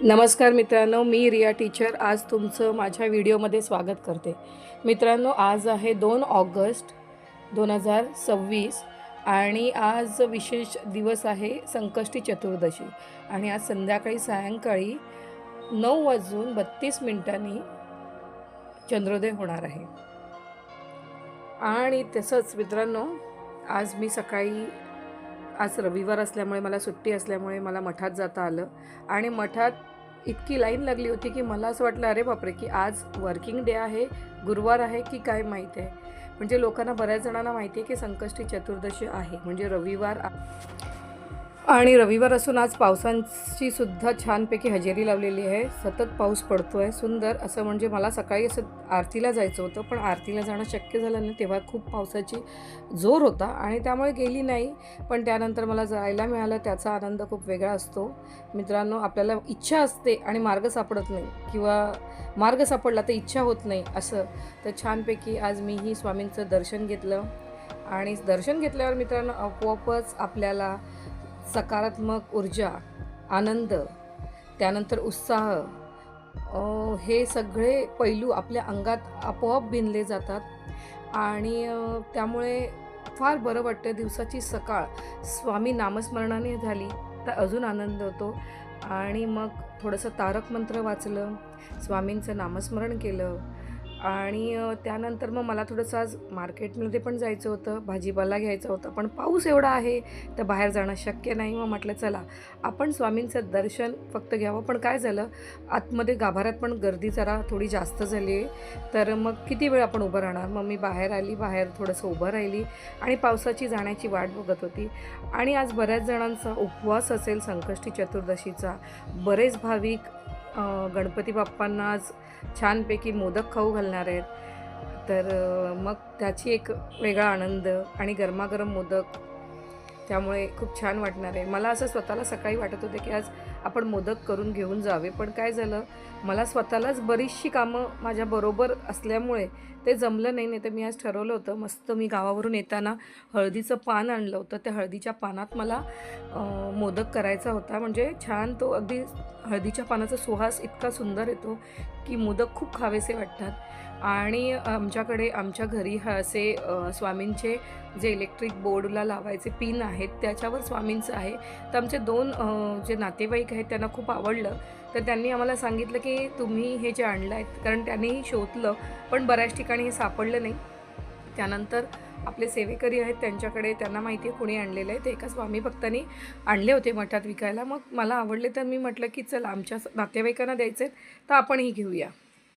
नमस्कार मित्रांनो, मी रिया टीचर आज तुमचं माझ्या व्हिडिओमध्ये स्वागत करते. मित्रांनो, आज आहे 2 ऑगस्ट 2026 आणि आज विशेष दिवस आहे संकष्टी चतुर्दशी आणि आज सायंकाळी 9:32 चंद्रोदय होणार आहे. आणि तसंच मित्रांनो, आज रविवार असल्यामुळे मला सुट्टी असल्यामुळे मला मठात जाता आलं आणि मठात इतकी लाईन लागली होती की मला असं वाटलं अरे बापरे की आज वर्किंग डे आहे, गुरुवार आहे की काय माहीत आहे. म्हणजे लोकांना बऱ्याच जणांना माहिती आहे की संकष्टी चतुर्दशी आहे म्हणजे रविवार आणि रविवार असून आज पावसांची सुद्धा छानपैकी हजेरी लावलेली आहे. सतत पाऊस पडतो आहे सुंदर असं. म्हणजे मला सकाळी असं आरतीला जायचं होतं पण आरतीला जाणं शक्य झालं नाही, तेव्हा खूप पावसाची जोर होता आणि त्यामुळे गेली नाही. पण त्यानंतर मला जायला मिळालं, त्याचा आनंद खूप वेगळा असतो. मित्रांनो, आपल्याला इच्छा असते आणि मार्ग सापडत नाही किंवा मार्ग सापडला तर इच्छा होत नाही असं. तर छानपैकी आज मीही स्वामींचं दर्शन घेतलं आणि दर्शन घेतल्यावर मित्रांनो आपोआपच आपल्याला सकारात्मक ऊर्जा, आनंद, त्यानंतर उत्साह हे सगळे पैलू आपल्या अंगात आपोआप भिनले जातात आणि त्यामुळे फार बरं वाटतं. दिवसाची सकाळ स्वामी नामस्मरणाने झाली तर अजून आनंद होतो. आणि मग थोडंसं तारक मंत्र वाचलं, स्वामींचं नामस्मरण केलं आणि त्यानंतर मग मला थोडंसं आज मार्केटमध्ये पण जायचं होतं, भाजीपाला घ्यायचा होता. पण पाऊस एवढा आहे तर बाहेर जाणं शक्य नाही. मग म्हटलं चला आपण स्वामींचं दर्शन फक्त घ्यावं. पण काय झालं, आतमध्ये गाभाऱ्यात पण गर्दी जरा थोडी जास्त झाली आहे, तर मग किती वेळ आपण उभं राहणार. मग मी बाहेर थोडंसं उभं राहिली आणि पावसाची जाण्याची वाट बघत होती. आणि आज बऱ्याच जणांचा उपवास असेल संकष्टी चतुर्दशीचा. बरेच भाविक गणपती बाप्पांना आज छानपैकी मोदक खाऊ घालणार आहेत. तर मग त्याची एक वेगळा आनंद आणि गरमागरम मोदक, त्यामुळे खूप छान वाटणार आहे. मला असं स्वतःला सकाळी वाटत होतं की आज आपण मोदक करून घेऊन जावे, पण काय झालं, मला स्वतःलाच बरीचशी कामं माझ्याबरोबर असल्यामुळे ते जमलं नाही. तर मी आज ठरवलं होतं, मस्त मी गावावरून येताना हळदीचं पान आणलं होतं, त्या हळदीच्या पानात मला मोदक करायचा होता. म्हणजे छान तो अगदी हळदीच्या पानाचा सुवास इतका सुंदर येतो की मोदक खूप खावेसे वाटतात. आणि आमच्या घरी असे स्वामींचे जे इलेक्ट्रिक बोर्डला लावायचे पिन आहेत त्याच्यावर स्वामींचं आहे. तर आमचे 2 जे नातेवाईक आहेत त्यांना खूप आवडलं. तर त्यांनी आम्हाला सांगितलं की तुम्ही हे जे आणलं आहेत, कारण त्यांनी शोधलं पण बऱ्याच ठिकाणी हे सापडलं नाही. त्यानंतर आपले सेवेकरी आहेत त्यांच्याकडे, त्यांना माहिती आहे कोणी आणलेलं आहे. ते एका स्वामी भक्तांनी आणले होते मठात विकायला. मग मला आवडले तर मी म्हटलं की चला आमच्या नातेवाईकांना द्यायचे तर आपणही घेऊया.